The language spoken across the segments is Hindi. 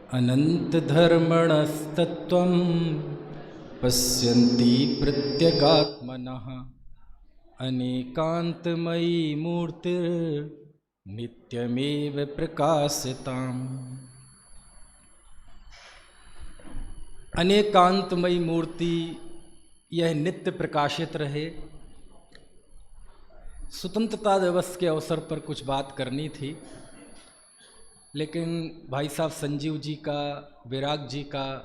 अनन्तधर्मणस्तत्त्वं पश्यन्ति प्रत्यगात्मनः अनेकान्तमयी मूर्तिर्नित्यमेव प्रकाशताम्। अनेकांतमयी मूर्ति यह नित्य प्रकाशित रहे। स्वतंत्रता दिवस के अवसर पर कुछ बात करनी थी, लेकिन भाई साहब संजीव जी का, विराग जी का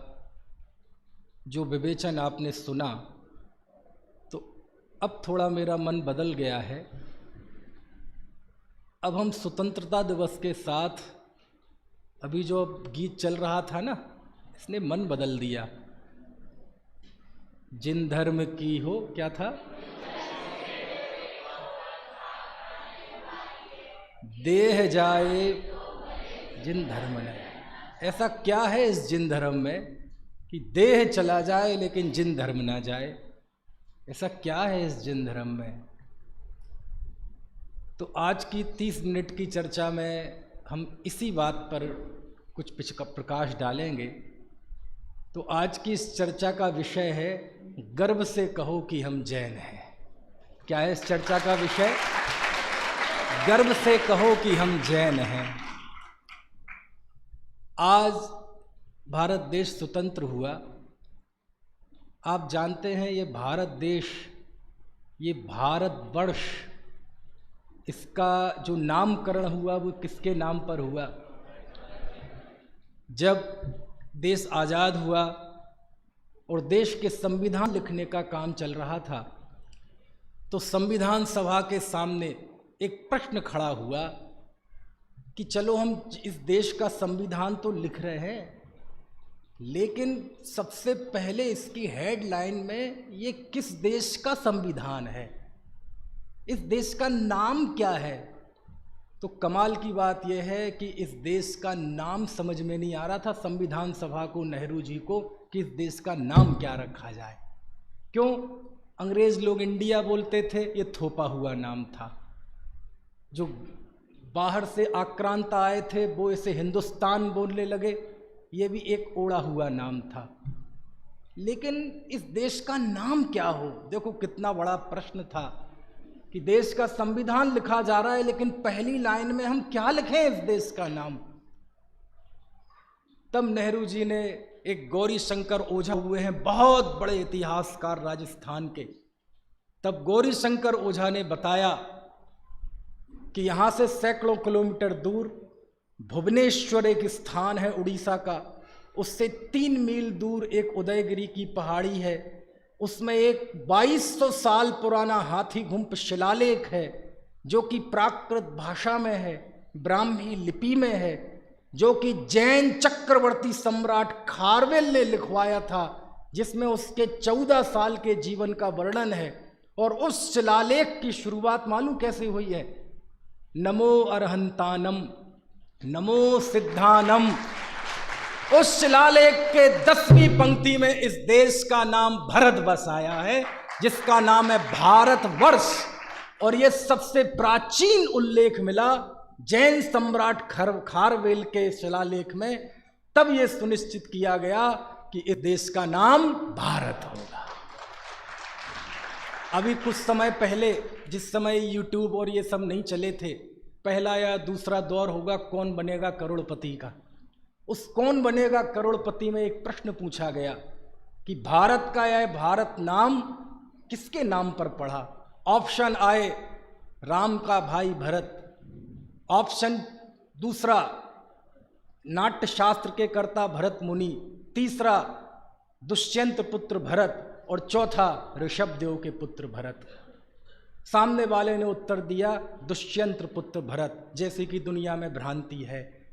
जो विवेचन आपने सुना, तो अब थोड़ा मेरा मन बदल गया है। अब हम स्वतंत्रता दिवस के साथ अभी जो गीत चल रहा था ना, इसने मन बदल दिया। जिन धर्म की हो, क्या था, देह जाए जिन धर्म ने। ऐसा क्या है इस जिन धर्म में कि देह चला जाए लेकिन जिन धर्म ना जाए? ऐसा क्या है इस जिन धर्म में? तो आज की 30 मिनट की चर्चा में हम इसी बात पर कुछ प्रकाश डालेंगे। तो आज की इस चर्चा का विषय है, गर्व से कहो कि हम जैन हैं। क्या है इस चर्चा का विषय? गर्व से कहो कि हम जैन हैं। आज भारत देश स्वतंत्र हुआ। आप जानते हैं ये भारत देश, ये भारतवर्ष, इसका जो नामकरण हुआ वो किसके नाम पर हुआ? जब देश आज़ाद हुआ और देश के संविधान लिखने का काम चल रहा था, तो संविधान सभा के सामने एक प्रश्न खड़ा हुआ कि चलो हम इस देश का संविधान तो लिख रहे हैं, लेकिन सबसे पहले इसकी हेडलाइन में ये किस देश का संविधान है, इस देश का नाम क्या है? तो कमाल की बात यह है कि इस देश का नाम समझ में नहीं आ रहा था संविधान सभा को, नेहरू जी को, कि इस देश का नाम क्या रखा जाए। क्यों? अंग्रेज लोग इंडिया बोलते थे, ये थोपा हुआ नाम था। जो बाहर से आक्रांत आए थे वो इसे हिंदुस्तान बोलने लगे, ये भी एक ओढ़ा हुआ नाम था। लेकिन इस देश का नाम क्या हो? देखो कितना बड़ा प्रश्न था कि देश का संविधान लिखा जा रहा है, लेकिन पहली लाइन में हम क्या लिखें इस देश का नाम? तब नेहरू जी ने, एक गौरी शंकर ओझा हुए हैं, बहुत बड़े इतिहासकार राजस्थान के, तब गौरी शंकर ओझा ने बताया कि यहाँ से सैकड़ों किलोमीटर दूर भुवनेश्वर एक स्थान है उड़ीसा का, उससे 3 मील दूर एक उदयगिरी की पहाड़ी है, उसमें एक 2200 साल पुराना हाथी गुम्फ शिलालेख है, जो कि प्राकृत भाषा में है, ब्राह्मी लिपि में है, जो कि जैन चक्रवर्ती सम्राट खारवेल ने लिखवाया था, जिसमें उसके 14 साल के जीवन का वर्णन है। और उस शिलालेख की शुरुआत मालूम कैसे हुई है? नमो अरहंतानम, नमो सिद्धानम। उस शिलालेख के 10वीं पंक्ति में इस देश का नाम भरत बसाया है, जिसका नाम है भारतवर्ष। और यह सबसे प्राचीन उल्लेख मिला जैन सम्राट खारवेल के शिलालेख में। तब यह सुनिश्चित किया गया कि इस देश का नाम भारत होगा। अभी कुछ समय पहले, जिस समय यूट्यूब और ये सब नहीं चले थे, पहला या दूसरा दौर होगा कौन बनेगा करोड़पति का। उस कौन बनेगा करोड़पति में एक प्रश्न पूछा गया कि भारत का यह भारत नाम किसके नाम पर पड़ा? ऑप्शन आए, राम का भाई भरत, ऑप्शन दूसरा नाट्य शास्त्र के कर्ता भरत मुनि, तीसरा दुष्यंत पुत्र भरत, और चौथा ऋषभदेव के पुत्र भरत। सामने वाले ने उत्तर दिया दुष्यंत पुत्र भरत। जैसे कि दुनिया में भ्रांति है,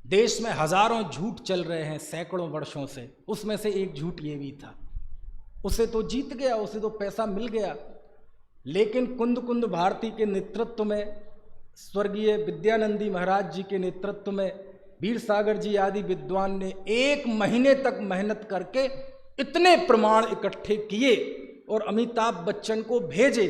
देश में हजारों झूठ चल रहे हैं सैकड़ों वर्षों से, उसमें से एक झूठ ये भी था। उसे तो जीत गया, उसे तो पैसा मिल गया, लेकिन कुंद कुंद भारती के नेतृत्व में, स्वर्गीय विद्यानंदी महाराज जी के नेतृत्व में, वीर सागर जी आदि विद्वान ने 1 महीने तक मेहनत करके इतने प्रमाण इकट्ठे किए और अमिताभ बच्चन को भेजे।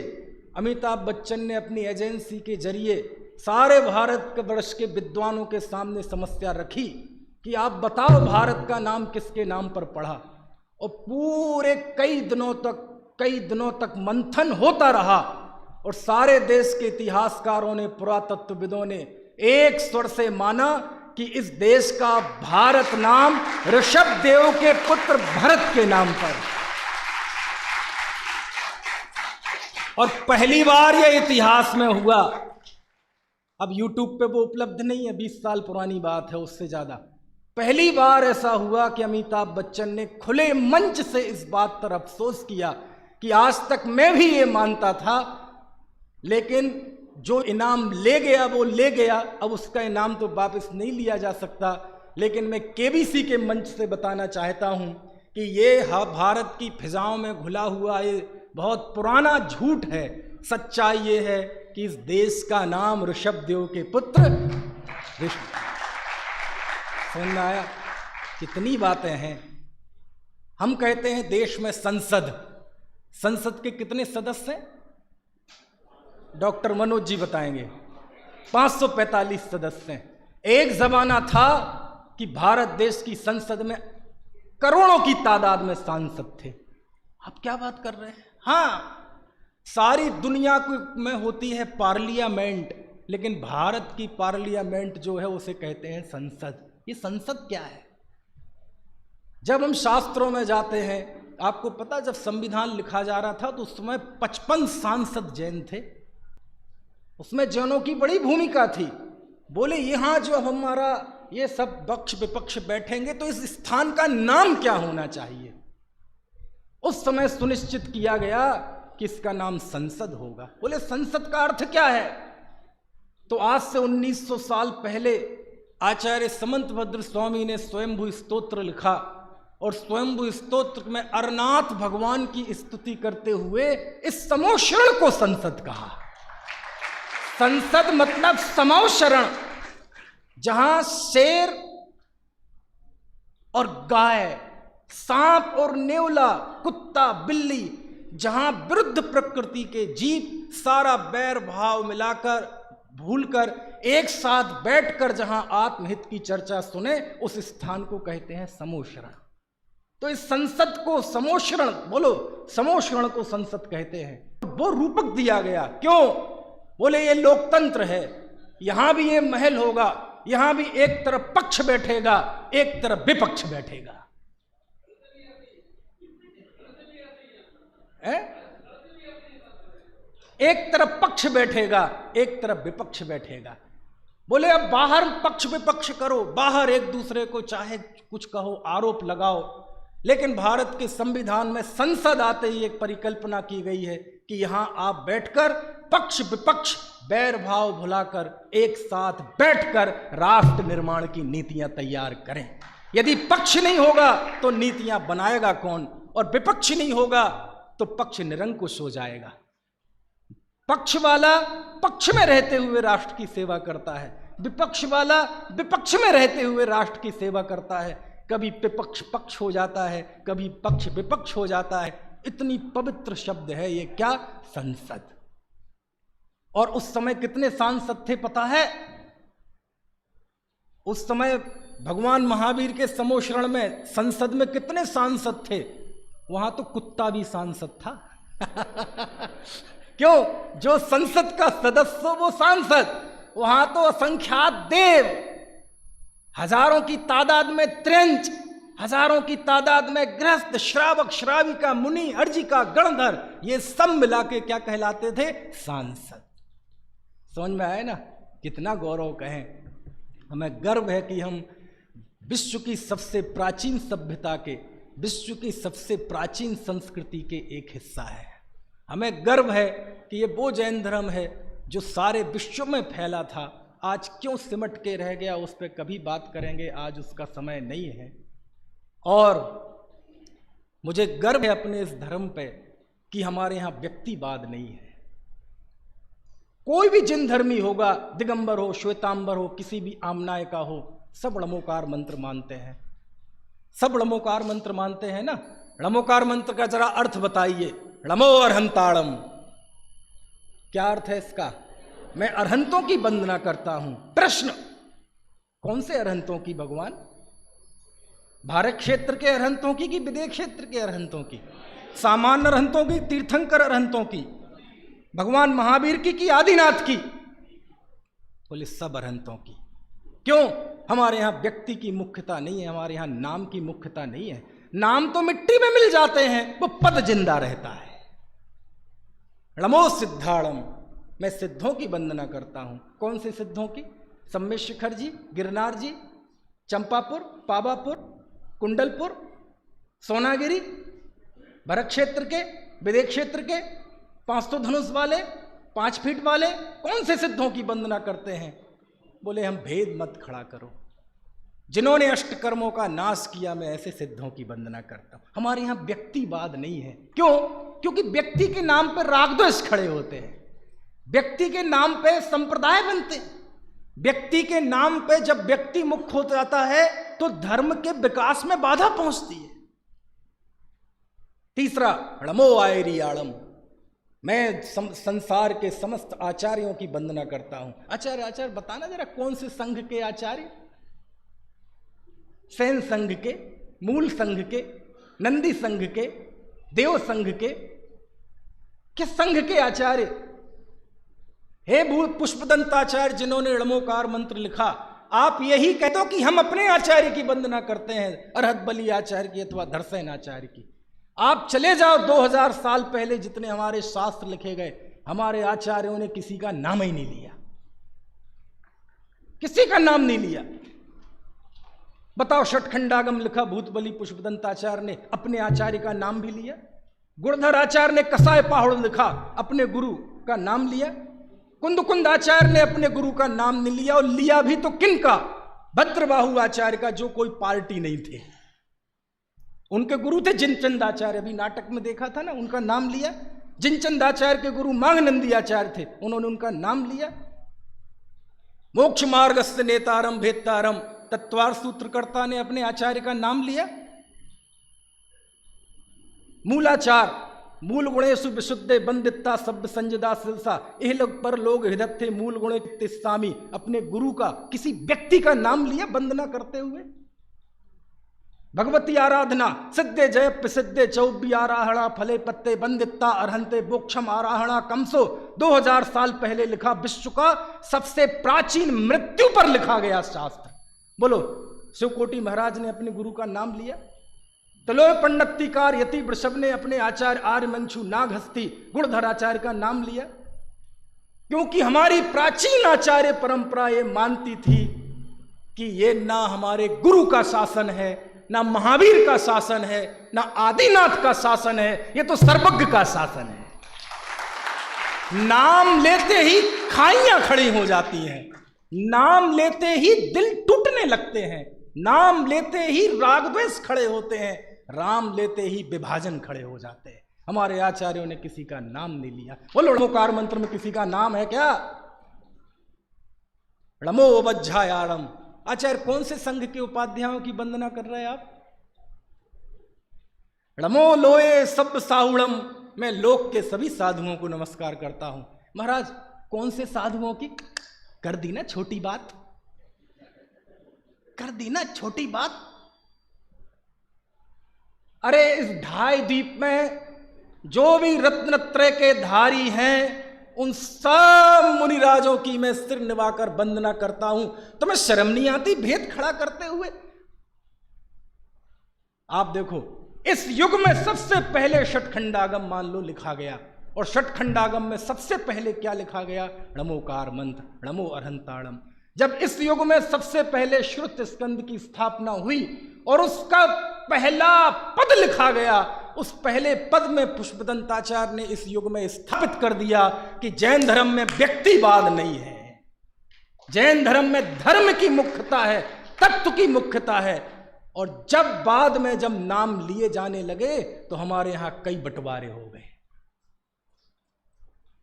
अमिताभ बच्चन ने अपनी एजेंसी के जरिए सारे भारत के वर्ष के विद्वानों के सामने समस्या रखी कि आप बताओ भारत का नाम किसके नाम पर पड़ा, और पूरे कई दिनों तक मंथन होता रहा और सारे देश के इतिहासकारों ने, पुरातत्वविदों ने एक स्वर से माना कि इस देश का भारत नाम ऋषभदेव के पुत्र भरत के नाम पर। और पहली बार यह इतिहास में हुआ, अब YouTube पे वो उपलब्ध नहीं है, 20 साल पुरानी बात है, उससे ज्यादा, पहली बार ऐसा हुआ कि अमिताभ बच्चन ने खुले मंच से इस बात पर अफसोस किया कि आज तक मैं भी ये मानता था, लेकिन जो इनाम ले गया वो ले गया, अब उसका इनाम तो वापस नहीं लिया जा सकता। लेकिन मैं केबीसी के मंच से बताना चाहता हूं कि ये भारत की फिजाओं में घुला हुआ ये बहुत पुराना झूठ है। सच्चाई ये है कि इस देश का नाम ऋषभदेव के पुत्र ऋषभ। समझ में आया? कितनी बातें हैं। हम कहते हैं देश में संसद के कितने सदस्य हैं? डॉक्टर मनोज जी बताएंगे। 545 सदस्य हैं। एक जमाना था कि भारत देश की संसद में करोड़ों की तादाद में सांसद थे। आप क्या बात कर रहे हैं? हाँ, सारी दुनिया में होती है पार्लियामेंट, लेकिन भारत की पार्लियामेंट जो है उसे कहते हैं संसद। ये संसद क्या है? जब हम शास्त्रों में जाते हैं, आपको पता, जब संविधान लिखा जा रहा था तो उस समय 55 सांसद जैन थे। उसमें जैनों की बड़ी भूमिका थी। बोले यहां जो हमारा ये सब पक्ष विपक्ष बैठेंगे तो इस स्थान का नाम क्या होना चाहिए। उस समय सुनिश्चित किया गया कि इसका नाम संसद होगा। बोले संसद का अर्थ क्या है? तो आज से 1900 साल पहले आचार्य समंतभद्र स्वामी ने स्वयंभू स्तोत्र लिखा और स्वयंभू स्तोत्र में अरनाथ भगवान की स्तुति करते हुए इस समोशरण को संसद कहा। संसद मतलब समोशरण, जहां शेर और गाय, सांप और नेवला, कुत्ता बिल्ली, जहां विरुद्ध प्रकृति के जीव सारा बैर भाव मिलाकर भूलकर एक साथ बैठकर जहां आत्महित की चर्चा सुने, उस स्थान को कहते हैं समोशरण। तो इस संसद को समोशरण, बोलो समोशरण को संसद कहते हैं। वो रूपक दिया गया। क्यों? बोले ये लोकतंत्र है, यहां भी ये महल होगा, यहां भी एक तरफ पक्ष बैठेगा, एक तरफ विपक्ष बैठेगा। एक तरफ पक्ष बैठेगा, एक तरफ विपक्ष बैठेगा। बोले अब बाहर पक्ष विपक्ष करो, बाहर एक दूसरे को चाहे कुछ कहो, आरोप लगाओ, लेकिन भारत के संविधान में संसद आते ही एक परिकल्पना की गई है कि यहां आप बैठकर पक्ष विपक्ष बैर भाव भुलाकर एक साथ बैठकर राष्ट्र निर्माण की नीतियां तैयार करें। यदि पक्ष नहीं होगा तो नीतियां बनाएगा कौन? और विपक्ष नहीं होगा तो पक्ष निरंकुश हो जाएगा। पक्ष वाला पक्ष में रहते हुए राष्ट्र की सेवा करता है, विपक्ष वाला विपक्ष में रहते हुए राष्ट्र की सेवा करता है। कभी विपक्ष पक्ष हो जाता है, कभी पक्ष विपक्ष हो जाता है। इतनी पवित्र शब्द है ये क्या? संसद। और उस समय कितने सांसद थे पता है? उस समय भगवान महावीर के समोशरण में संसद में कितने सांसद थे? वहां तो कुत्ता भी सांसद था। क्यों? जो संसद का सदस्य वो सांसद, वहां तो असंख्यात देव, हजारों की तादाद में त्रिंच, हजारों की तादाद में गृहस्थ, श्रावक, श्राविका, मुनि, अर्जिका, गणधर, ये सब मिला के क्या कहलाते थे? सांसद। समझ में आए ना? कितना गौरव कहें। हमें गर्व है कि हम विश्व की सबसे प्राचीन सभ्यता के, विश्व की सबसे प्राचीन संस्कृति के एक हिस्सा है। हमें गर्व है कि ये वो जैन धर्म है जो सारे विश्व में फैला था। आज क्यों सिमट के रह गया, उस पर कभी बात करेंगे, आज उसका समय नहीं है। और मुझे गर्व है अपने इस धर्म पे कि हमारे यहाँ व्यक्तिवाद नहीं है। कोई भी जिन धर्मी होगा, दिगंबर हो, श्वेतांबर हो, किसी भी आमनाय का हो, सब णमोकार मंत्र मानते हैं। सब णमोकार मंत्र मानते हैं ना? णमोकार मंत्र का जरा अर्थ बताइए। णमो अरहंताड़म, क्या अर्थ है इसका? मैं अरहंतों की वंदना करता हूं। प्रश्न, कौन से अरहंतों की भगवान? भारत क्षेत्र के अरहंतों की कि विदेश क्षेत्र के अरहंतों की? सामान्य अरहंतों की, तीर्थंकर अरहंतों की, भगवान महावीर की कि आदिनाथ की? बोले सब अरहंतों की। क्यों? हमारे यहां व्यक्ति की मुख्यता नहीं है, हमारे यहां नाम की मुख्यता नहीं है। नाम तो मिट्टी में मिल जाते हैं, वो पद जिंदा रहता है। नमो सिद्धाणम, मैं सिद्धों की वंदना करता हूं। कौन से सिद्धों की? सम्मेद शिखर जी, गिरनार जी, चंपापुर, पावापुर, कुंडलपुर, सोनागिरी, भरत क्षेत्र के, विदेश क्षेत्र के, 500 धनुष वाले, 5 फीट वाले, कौन से सिद्धों की वंदना करते हैं? बोले हम भेद मत खड़ा करो, जिन्होंने अष्टकर्मों का नाश किया, मैं ऐसे सिद्धों की वंदना करता हूं। हमारे यहां व्यक्तिवाद नहीं है। क्यों? क्योंकि व्यक्ति के नाम पर रागद्वेष खड़े होते हैं, व्यक्ति के नाम पे संप्रदाय बनते हैं। व्यक्ति के नाम पे जब व्यक्ति मुक्त हो जाता है तो धर्म के विकास में बाधा पहुंचती है। तीसरा, णमो आयरियाणम, मैं संसार के समस्त आचार्यों की वंदना करता हूं। आचार्य बताना जरा, कौन से संघ के आचार्य? सैन संघ के, मूल संघ के, नंदी संघ के, देव संघ के, किस संघ के आचार्य? हे पुष्पदंताचार्य, जिन्होंने णमोकार मंत्र लिखा, आप यही कहते हो कि हम अपने आचार्य की वंदना करते हैं, अरहत बली आचार्य की अथवा धरसेन आचार्य की। आप चले जाओ 2000 साल पहले जितने हमारे शास्त्र लिखे गए, हमारे आचार्यों ने किसी का नाम ही नहीं लिया, किसी का नाम नहीं लिया। बताओ, षटखंडागम लिखा भूतबली पुष्पदंताचार्य ने, अपने आचार्य का नाम भी लिया। गुणधर आचार्य ने कसाय पाहुड़ लिखा, अपने गुरु का नाम लिया। कुंदकुंद आचार्य ने अपने गुरु का नाम नहीं लिया, और लिया भी तो किन का? भद्रबाहु आचार्य का, जो कोई पार्टी नहीं थे। उनके गुरु थे जिनचंद आचार्य, अभी नाटक में देखा था ना, उनका नाम लिया। जिनचंद आचार्य के गुरु मांगनंदी आचार्य थे, उन्होंने उनका नाम लिया। मोक्ष मार्गस्य नेतारम भेत्तारम, तत्वार सूत्रकर्ता ने अपने आचार्य का नाम लिया। मूलाचार, मूल गुणेषु विशुद्धे बंदित्ता शब्द संजदा सिलसा, एह लोग पर लोग हृदय थे मूल गुणे तिस्सामी, अपने गुरु का, किसी व्यक्ति का नाम लिया वंदना करते हुए। भगवती आराधना, सिद्धे जय प्रसिद्धे चौबी आराहणा फले पत्ते बंदित्ता अरहंते बोक्षम आराहणा कमसो, 2000 साल पहले लिखा विश्व का सबसे प्राचीन मृत्यु पर लिखा गया शास्त्र। बोलो, शिवकोटि महाराज ने अपने गुरु का नाम लिया। तलोय पंडितिकार यति वृषभ ने अपने आचार्य आर्यमंशु नागहस्ती गुणधर आचार्य का नाम लिया, क्योंकि हमारी प्राचीन आचार्य परंपरा ये मानती थी कि ये ना हमारे गुरु का शासन है, ना महावीर का शासन है, ना आदिनाथ का शासन है, ये तो सर्वज्ञ का शासन है। नाम लेते ही खाइयां खड़ी हो जाती हैं, नाम लेते ही दिल टूटने लगते हैं, नाम लेते ही रागद्वेष खड़े होते हैं, राम लेते ही विभाजन खड़े हो जाते हैं। हमारे आचार्यों ने किसी का नाम नहीं लिया। बोलो, णमोकार मंत्र में किसी का नाम है क्या? णमो वज्झायाणम। आचार्य कौन से संघ के उपाध्यायों की वंदना कर रहे हैं आप? णमो लोए सब साहुणम, मैं लोक के सभी साधुओं को नमस्कार करता हूं। महाराज, कौन से साधुओं की? कर दी ना छोटी बात, कर दी ना छोटी बात। अरे इस ढाई द्वीप में जो भी रत्नत्रय के धारी हैं, उन सब मुनिराजों की मैं सिर निभाकर वंदना करता हूं। तुम्हें शर्म नहीं आती भेद खड़ा करते हुए? आप देखो, इस युग में सबसे पहले षटखंडागम मान लो लिखा गया, और षटखंडागम में सबसे पहले क्या लिखा गया? णमोकार मंत्र, णमो अरहंताणम। जब इस युग में सबसे पहले श्रुत स्कंद की स्थापना हुई और उसका पहला पद लिखा गया, उस पहले पद में पुष्पदंताचार्य ने इस युग में स्थापित कर दिया कि जैन धर्म में व्यक्तिवाद नहीं है, जैन धर्म में धर्म की मुख्यता है, तत्व की मुख्यता है। और जब बाद में जब नाम लिए जाने लगे तो हमारे यहां कई बंटवारे हो गए।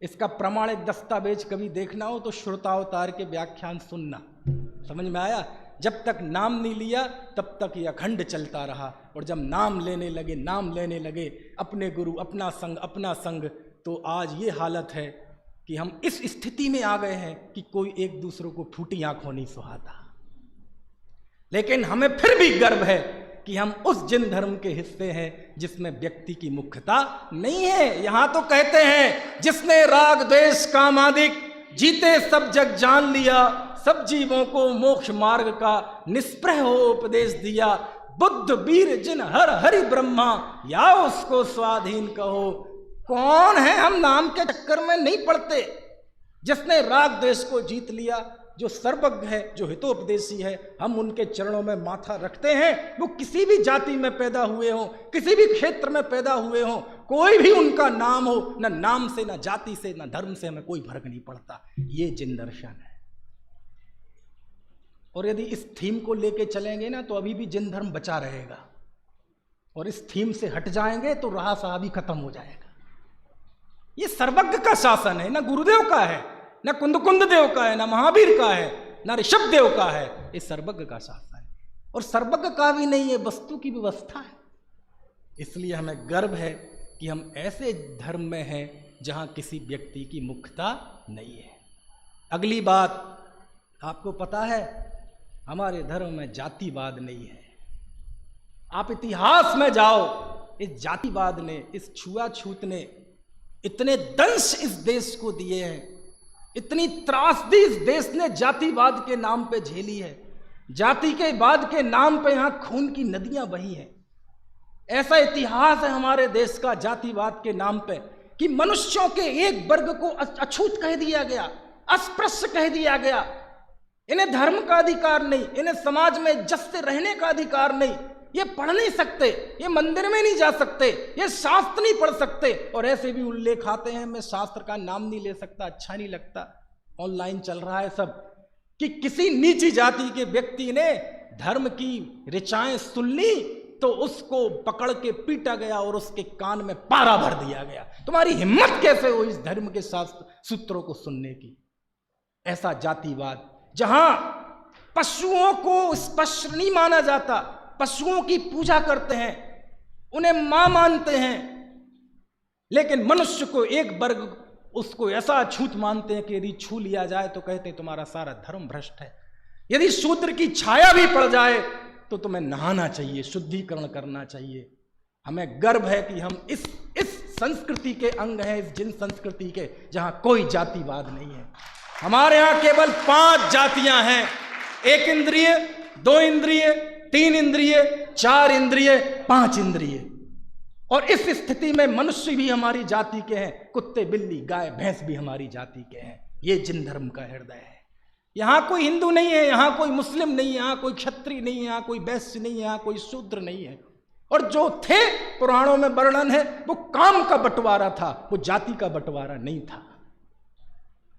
इसका प्रमाणिक दस्तावेज कभी देखना हो तो श्रोतावतार के व्याख्यान सुनना, समझ में आया? जब तक नाम नहीं लिया तब तक यह अखंड चलता रहा, और जब नाम लेने लगे अपने गुरु, अपना संग, तो आज ये हालत है कि हम इस स्थिति में आ गए हैं कि कोई एक दूसरे को फूटी आंखों नहीं सुहाता। लेकिन हमें फिर भी गर्व है कि हम उस जिन धर्म के हिस्से हैं जिसमें व्यक्ति की मुख्यता नहीं है। यहां तो कहते हैं जिसने राग द्वेष कामादिक जीते सब जग जान लिया, सब जीवों को मोक्ष मार्ग का निष्प्रह हो उपदेश दिया, बुद्ध वीर जिन हर हरि ब्रह्मा या उसको स्वाधीन कहो। कौन है, हम नाम के चक्कर में नहीं पड़ते। जिसने राग द्वेष को जीत लिया, जो सर्वज्ञ है, जो हितोपदेशी है, हम उनके चरणों में माथा रखते हैं। वो किसी भी जाति में पैदा हुए हों, किसी भी क्षेत्र में पैदा हुए हों, कोई भी उनका नाम हो, न नाम से, न जाति से, न धर्म से हमें कोई फर्क नहीं पड़ता। ये जिन दर्शन है। और यदि इस थीम को लेके चलेंगे ना तो अभी भी जिन धर्म बचा रहेगा, और इस थीम से हट जाएंगे तो रहा साहबी खत्म हो जाएगा। ये सर्वज्ञ का शासन है, ना गुरुदेव का है, ना कुंद देव का है, ना महावीर का है, ना ऋषभ देव का है। ये सर्वज्ञ का शासन है, और सर्वज्ञ का भी नहीं है, वस्तु की व्यवस्था है। इसलिए हमें गर्व है कि हम ऐसे धर्म में हैं जहां किसी व्यक्ति की मुख्यता नहीं है। अगली बात, आपको पता है हमारे धर्म में जातिवाद नहीं है। आप इतिहास में जाओ, इस जातिवाद ने, इस छुआछूत ने इतने दंश इस देश को दिए हैं, इतनी त्रासदी इस देश ने जातिवाद के नाम पे झेली है। जाति के बाद के नाम पे यहां खून की नदियां बही हैं। ऐसा इतिहास है हमारे देश का जातिवाद के नाम पे कि मनुष्यों के एक वर्ग को अछूत कह दिया गया, अस्पृश्य कह दिया गया। इन्हें धर्म का अधिकार नहीं, इन्हें समाज में इज्जत से रहने का अधिकार नहीं, ये पढ़ नहीं सकते, ये मंदिर में नहीं जा सकते, ये शास्त्र नहीं पढ़ सकते। और ऐसे भी उल्लेख आते हैं, मैं शास्त्र का नाम नहीं ले सकता, अच्छा नहीं लगता, ऑनलाइन चल रहा है सब, कि किसी नीची जाति के व्यक्ति ने धर्म की ऋचाएं सुन ली तो उसको पकड़ के पीटा गया और उसके कान में पारा भर दिया गया। तुम्हारी हिम्मत कैसे हो इस धर्म के शास्त्र सूत्रों को सुनने की। ऐसा जातिवाद जहां पशुओं को स्पर्श नहीं माना जाता, पशुओं की पूजा करते हैं, उन्हें मां मानते हैं, लेकिन मनुष्य को एक वर्ग उसको ऐसा अछूत मानते हैं कि यदि छू लिया जाए तो कहते हैं तुम्हारा सारा धर्म भ्रष्ट है। यदि शूद्र की छाया भी पड़ जाए तो तुम्हें नहाना चाहिए, शुद्धिकरण करना चाहिए। हमें गर्व है कि हम इस संस्कृति के अंग हैं, इस जिन संस्कृति के जहां कोई जातिवाद नहीं है। हमारे यहां केवल 5 जातियां हैं, 1 इंद्रिय, 2 इंद्रिय, 3 इंद्रिय, 4 इंद्रिय, 5 इंद्रिय। और इस स्थिति में मनुष्य भी हमारी जाति के हैं, कुत्ते बिल्ली गाय भैंस भी हमारी जाति के हैं। ये जिन धर्म का हृदय है। यहां कोई हिंदू नहीं है, यहां कोई मुस्लिम नहीं है, यहां कोई क्षत्रिय नहीं है, यहां कोई वैश्य नहीं है, यहां कोई शूद्र नहीं है। और जो थे पुराणों में वर्णन है वो काम का बंटवारा था, वो जाति का बंटवारा नहीं था।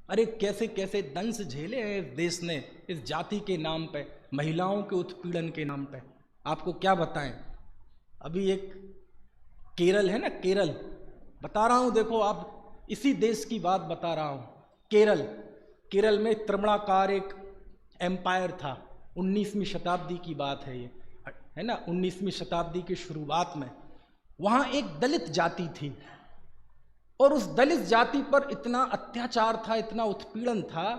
अरे कैसे कैसे दंश झेले हैं इस देश ने इस जाति के नाम पे, महिलाओं के उत्पीड़न के नाम पे। आपको क्या बताएं, अभी एक केरल है ना, केरल बता रहा हूं, देखो आप इसी देश की बात बता रहा हूं। केरल में त्रिमणाकार एक एम्पायर था, 19वीं शताब्दी की बात है ये, है ना, 19वीं शताब्दी की शुरुआत में। वहाँ एक दलित जाति थी और उस दलित जाति पर इतना अत्याचार था, इतना उत्पीड़न था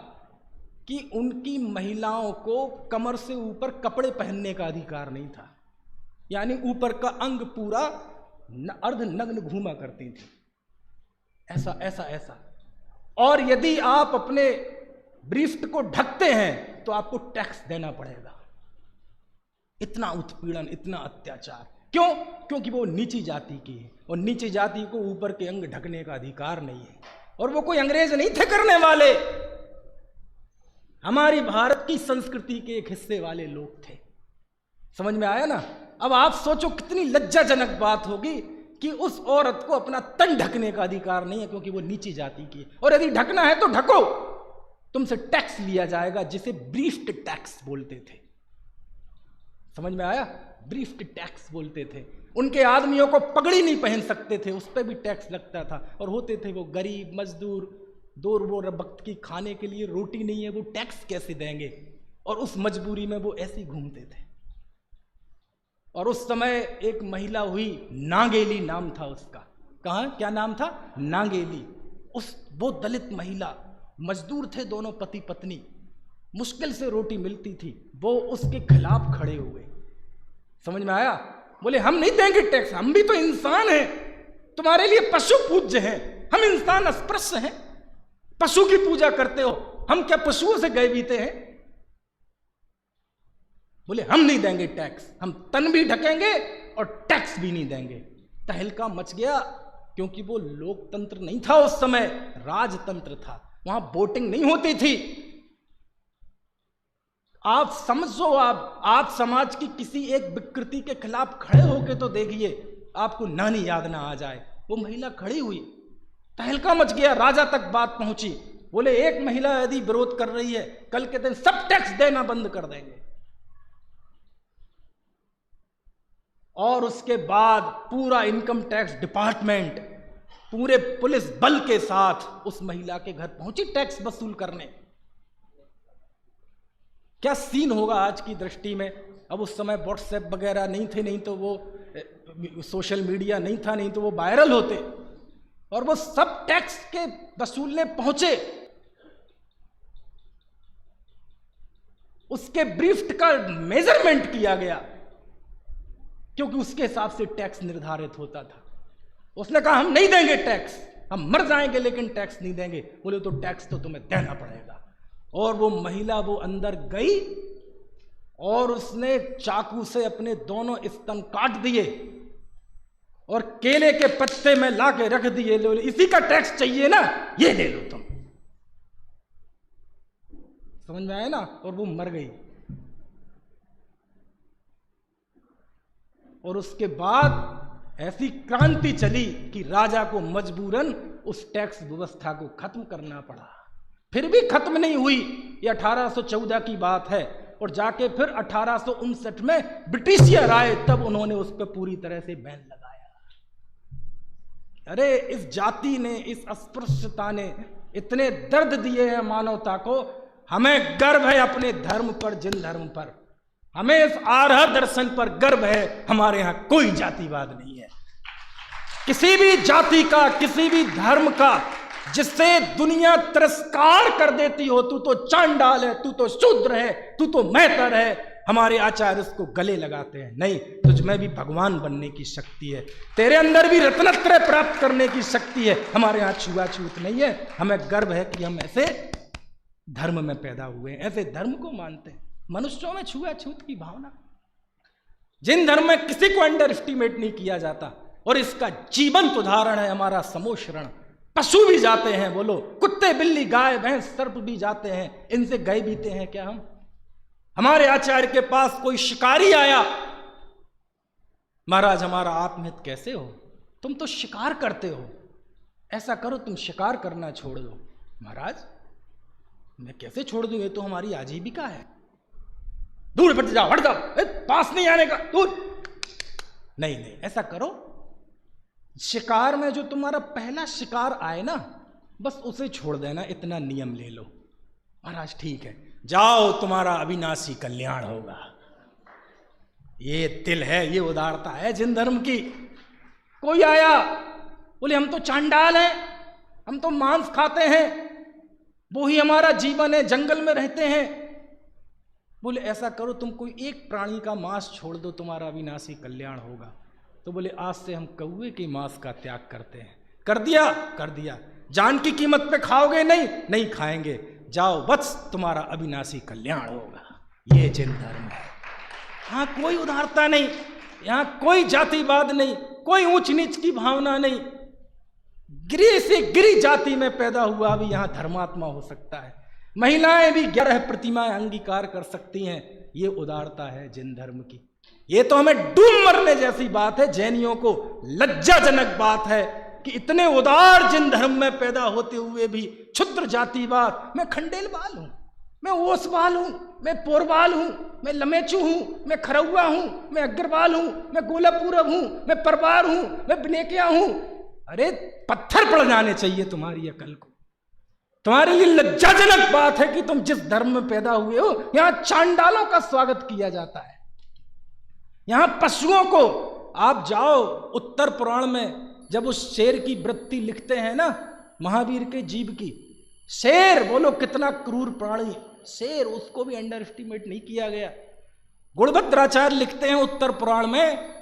कि उनकी महिलाओं को कमर से ऊपर कपड़े पहनने का अधिकार नहीं था, यानी ऊपर का अंग पूरा अर्धनग्न घूमा करती थी, ऐसा ऐसा ऐसा। और यदि आप अपने ब्रीफ्ट को ढकते हैं तो आपको टैक्स देना पड़ेगा। इतना उत्पीड़न, इतना अत्याचार, क्यों? क्योंकि वो नीची जाति की है और नीची जाति को ऊपर के अंग ढकने का अधिकार नहीं है। और वो कोई अंग्रेज नहीं थे करने वाले, हमारी भारत की संस्कृति के एक हिस्से वाले लोग थे। समझ में आया ना? अब आप सोचो कितनी लज्जाजनक बात होगी कि उस औरत को अपना तन ढकने का अधिकार नहीं है क्योंकि वो नीची जाति की है। और यदि ढकना है तो ढको, तुमसे टैक्स लिया जाएगा, जिसे ब्रीफ्ट टैक्स बोलते थे। समझ में आया? ब्रीफ्ट टैक्स बोलते थे। उनके आदमियों को पगड़ी नहीं पहन सकते थे, उस पर भी टैक्स लगता था। और होते थे वो गरीब मजदूर, 2 वक्त की खाने के लिए रोटी नहीं है, वो टैक्स कैसे देंगे? और उस मजबूरी में वो ऐसे ही घूमते थे। और उस समय एक महिला हुई, नागेली नाम था उसका। कहाँ, क्या नाम था? नागेली। वो दलित महिला, मजदूर थे दोनों पति पत्नी, मुश्किल से रोटी मिलती थी, वो उसके खिलाफ खड़े हुए समझ में आया? बोले हम नहीं देंगे टैक्स, हम भी तो इंसान हैं, तुम्हारे लिए पशु पूज्य हैं, हम इंसान अस्पृश्य हैं, पशु की पूजा करते हो, हम क्या पशुओं से गए बीते हैं? बोले हम नहीं देंगे टैक्स, हम तन भी ढकेंगे और टैक्स भी नहीं देंगे। तहलका मच गया, क्योंकि वो लोकतंत्र नहीं था उस समय, राजतंत्र था, वहां वोटिंग नहीं होती थी। आप समझो, आप समाज की किसी एक विकृति के खिलाफ खड़े होके तो देखिए, आपको नानी याद ना आ जाए। वो महिला खड़ी हुई, तहलका मच गया, राजा तक बात पहुंची। बोले एक महिला यदि विरोध कर रही है, कल के दिन सब टैक्स देना बंद कर देंगे। और उसके बाद पूरा इनकम टैक्स डिपार्टमेंट पूरे पुलिस बल के साथ उस महिला के घर पहुंची टैक्स वसूल करने। क्या सीन होगा आज की दृष्टि में? अब उस समय व्हाट्सएप वगैरह नहीं थे, नहीं तो वो सोशल मीडिया नहीं था, नहीं तो वो वायरल होते, और वो सब टैक्स के वसूलने पहुंचे। उसके ब्रीफ्ट का मेजरमेंट किया गया, क्योंकि उसके हिसाब से टैक्स निर्धारित होता था। उसने कहा हम नहीं देंगे टैक्स, हम मर जाएंगे लेकिन टैक्स नहीं देंगे। बोले तो टैक्स तो तुम्हें देना पड़ेगा। और वो महिला वो अंदर गई और उसने चाकू से अपने दोनों स्तन काट दिए और केले के पत्ते में ला के रख दिए, लो इसी का टैक्स चाहिए ना, ये ले लो तुम। समझ में आया ना? और वो मर गई। और उसके बाद ऐसी क्रांति चली कि राजा को मजबूरन उस टैक्स व्यवस्था को खत्म करना पड़ा। फिर भी खत्म नहीं हुई, ये 1814 की बात है। और जाके फिर 1859 में ब्रिटिशियर आए, तब उन्होंने उस पर पूरी तरह से बैन लगाया। अरे इस जाति ने, इस अस्पृश्यता ने इतने दर्द दिए हैं मानवता को। हमें गर्व है अपने धर्म पर, जिन धर्म पर, हमें इस आर्य दर्शन पर गर्व है। हमारे यहां कोई जातिवाद नहीं है, किसी भी जाति का, किसी भी धर्म का, जिससे दुनिया तिरस्कार कर देती हो, तू तो चांडाल है, तू तो शूद्र है, तू तो मैतर है, हमारे आचार्य उसको गले लगाते हैं। नहीं, तुझ में भी भगवान बनने की शक्ति है, तेरे अंदर भी रत्नत्रय प्राप्त करने की शक्ति है। हमारे यहाँ छुआछूत नहीं है। हमें गर्व है कि हम ऐसे धर्म में पैदा हुए हैं, ऐसे धर्म को मानते हैं। मनुष्यों में छुआछूत की भावना, जिन धर्म में किसी को अंडर एस्टिमेट नहीं किया जाता, और इसका जीवंत उदाहरण है हमारा समोशरण। पशु भी जाते हैं, बोलो, कुत्ते बिल्ली गाय भैंस सर्प भी जाते हैं, इनसे गए बीते हैं क्या हम? हमारे आचार्य के पास कोई शिकारी आया, महाराज हमारा आत्महित कैसे हो, तुम तो शिकार करते हो, ऐसा करो तुम शिकार करना छोड़ दो। महाराज मैं कैसे छोड़ दूं, ये तो हमारी आजीविका है। दूर हट जाओ, हट जाओ, पास नहीं आने का, दूर। नहीं नहीं, ऐसा करो, शिकार में जो तुम्हारा पहला शिकार आए ना, बस उसे छोड़ देना, इतना नियम ले लो। महाराज ठीक है, जाओ, तुम्हारा अविनाशी कल्याण होगा। ये दिल है, ये उदारता है जिन धर्म की। कोई आया, बोले हम तो चांडाल हैं, हम तो मांस खाते हैं, वो ही हमारा जीवन है, जंगल में रहते हैं। बोले ऐसा करो, तुम कोई एक प्राणी का मांस छोड़ दो, तुम्हारा अविनाशी कल्याण होगा। तो बोले आज से हम कौवे के मांस का त्याग करते हैं। कर दिया, कर दिया। जान की कीमत पे खाओगे? नहीं, नहीं खाएंगे। जाओ, बस तुम्हारा अविनाशी कल्याण होगा। ये जिन धर्म है। यहाँ कोई उदारता नहीं, यहाँ कोई जातिवाद नहीं, कोई ऊंच नीच की भावना नहीं। गिरी से गिरी जाति में पैदा हुआ भी यहाँ धर्मात्मा हो सकता है। महिलाएं भी 11 प्रतिमाएं अंगीकार कर सकती हैं। ये उदारता है जिन धर्म की। ये तो हमें डूब मरने जैसी बात है, जैनियों को लज्जाजनक बात है कि इतने उदार जिन धर्म में पैदा होते हुए भी क्षुद्र जातिवाद। मैं खंडेलवाल हूं, मैं ओसवाल हूं, मैं पोरवाल हूं, मैं लमेचू हूं, मैं खरौआ हूं, मैं अग्रवाल हूं, मैं गोलापूरब हूं, मैं परवार हूं, मैं बनेकिया हूं। अरे पत्थर पड़ जाने चाहिए तुम्हारी अकल को। तुम्हारे लिए लज्जाजनक बात है कि तुम जिस धर्म में पैदा हुए हो, यहां चांडालों का स्वागत किया जाता है। यहां पशुओं को, आप जाओ उत्तर पुराण में, जब उस शेर की वृत्ति लिखते हैं ना, महावीर के जीव की, शेर बोलो कितना क्रूर प्राणी, शेर, उसको भी अंडर एस्टिमेट नहीं किया गया। गुणभद्राचार्य लिखते हैं उत्तर पुराण में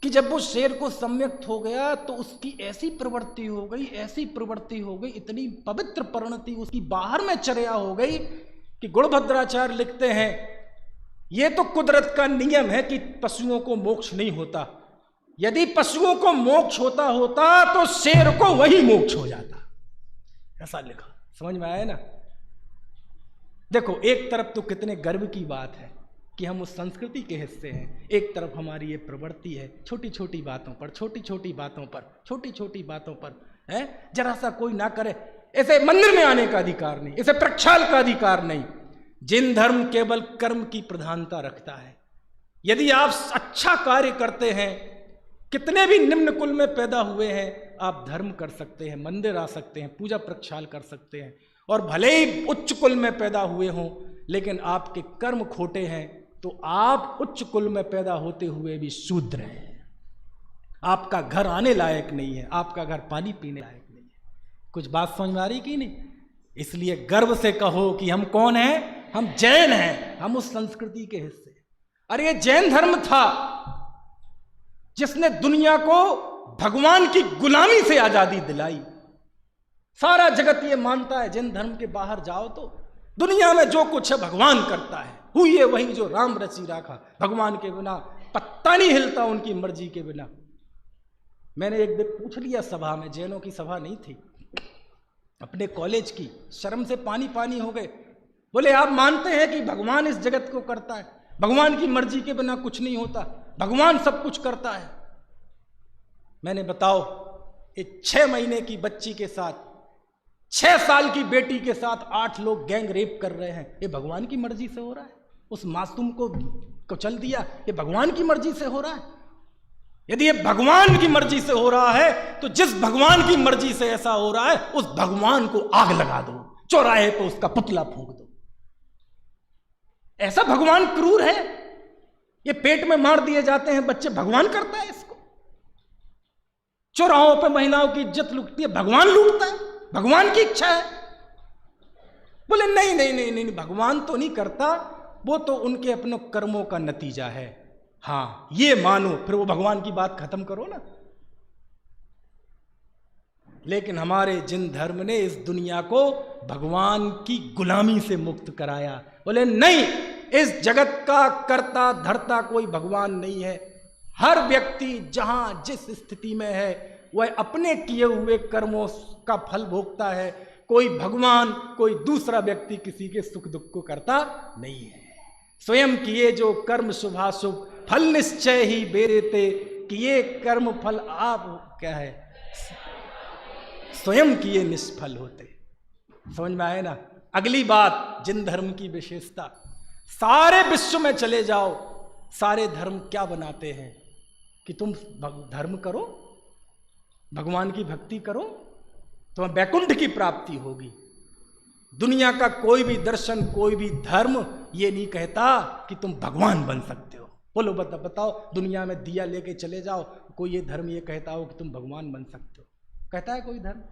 कि जब वो शेर को सम्यक्त हो गया तो उसकी ऐसी प्रवृत्ति हो गई, ऐसी प्रवृत्ति हो गई, इतनी पवित्र परिणति उसकी बाहर में चर्या हो गई कि गुणभद्राचार्य लिखते हैं ये तो कुदरत का नियम है कि पशुओं को मोक्ष नहीं होता। यदि पशुओं को मोक्ष होता तो शेर को वही मोक्ष हो जाता। ऐसा लिखा, समझ में आया ना। देखो एक तरफ तो कितने गर्व की बात है कि हम उस संस्कृति के हिस्से हैं, एक तरफ हमारी ये प्रवृत्ति है छोटी छोटी बातों पर, छोटी छोटी बातों पर है जरा सा कोई ना करे, ऐसे मंदिर में आने का अधिकार नहीं, ऐसे प्रक्षाल का अधिकार नहीं। जिन धर्म केवल कर्म की प्रधानता रखता है। यदि आप अच्छा कार्य करते हैं, कितने भी निम्न कुल में पैदा हुए हैं, आप धर्म कर सकते हैं, मंदिर आ सकते हैं, पूजा प्रक्षाल कर सकते हैं, और भले ही उच्च कुल में पैदा हुए हों लेकिन आपके कर्म खोटे हैं तो आप उच्च कुल में पैदा होते हुए भी शूद्र हैं। आपका घर आने लायक नहीं है, आपका घर पानी पीने लायक नहीं है। कुछ बात समझ में आ रही कि नहीं? इसलिए गर्व से कहो कि हम कौन हैं, हम जैन हैं, हम उस संस्कृति के हिस्से। अरे ये जैन धर्म था जिसने दुनिया को भगवान की गुलामी से आजादी दिलाई। सारा जगत ये मानता है जैन धर्म के बाहर जाओ तो दुनिया में जो कुछ है भगवान करता है, हुई है वही जो राम रची राखा, भगवान के बिना पत्ता नहीं हिलता, उनकी मर्जी के बिना। मैंने एक दिन पूछ लिया सभा में, जैनों की सभा नहीं थी, अपने कॉलेज की, शर्म से पानी पानी हो गए। बोले आप मानते हैं कि भगवान इस जगत को करता है, भगवान की मर्जी के बिना कुछ नहीं होता, भगवान सब कुछ करता है। मैंने बताओ एक 6 महीने की बच्ची के साथ, 6 साल की बेटी के साथ 8 लोग गैंग रेप कर रहे हैं, ये भगवान की मर्जी से हो रहा है? उस मासूम को कुचल दिया, ये भगवान की मर्जी से हो रहा है? यदि ये भगवान की मर्जी से हो रहा है तो जिस भगवान की मर्जी से ऐसा हो रहा है उस भगवान को आग लगा दो, चौराहे पे उसका पुतला फूंक दो। ऐसा भगवान क्रूर है? ये पेट में मार दिए जाते हैं बच्चे, भगवान करता है इसको? चौराहों पे महिलाओं की इज्जत लूटती है, भगवान लूटता है? भगवान की इच्छा है? बोले नहीं नहीं नहीं नहीं, भगवान तो नहीं करता, वो तो उनके अपने कर्मों का नतीजा है। हाँ ये मानो, फिर वो भगवान की बात खत्म करो ना। लेकिन हमारे जिन धर्म ने इस दुनिया को भगवान की गुलामी से मुक्त कराया। बोले नहीं, इस जगत का कर्ता धर्ता कोई भगवान नहीं है। हर व्यक्ति जहां जिस स्थिति में है वह अपने किए हुए कर्मों का फल भोगता है। कोई भगवान, कोई दूसरा व्यक्ति किसी के सुख दुख को करता नहीं है। स्वयं किए जो कर्म शुभाशुभ फल निश्चय ही बेरेते, किए कर्म फल आप क्या है स्वयं किए निष्फल होते। समझ में आए ना? अगली बात, जिन धर्म की विशेषता, सारे विश्व में चले जाओ, सारे धर्म क्या बनाते हैं कि तुम धर्म करो, भगवान की भक्ति करो, तुम्हें वैकुंठ की प्राप्ति होगी। दुनिया का कोई भी दर्शन, कोई भी धर्म ये नहीं कहता कि तुम भगवान बन सकते हो। बोलो बताओ, दुनिया में दिया लेके चले जाओ, कोई ये धर्म ये कहता हो कि तुम भगवान बन सकते हो? कहता है कोई धर्म?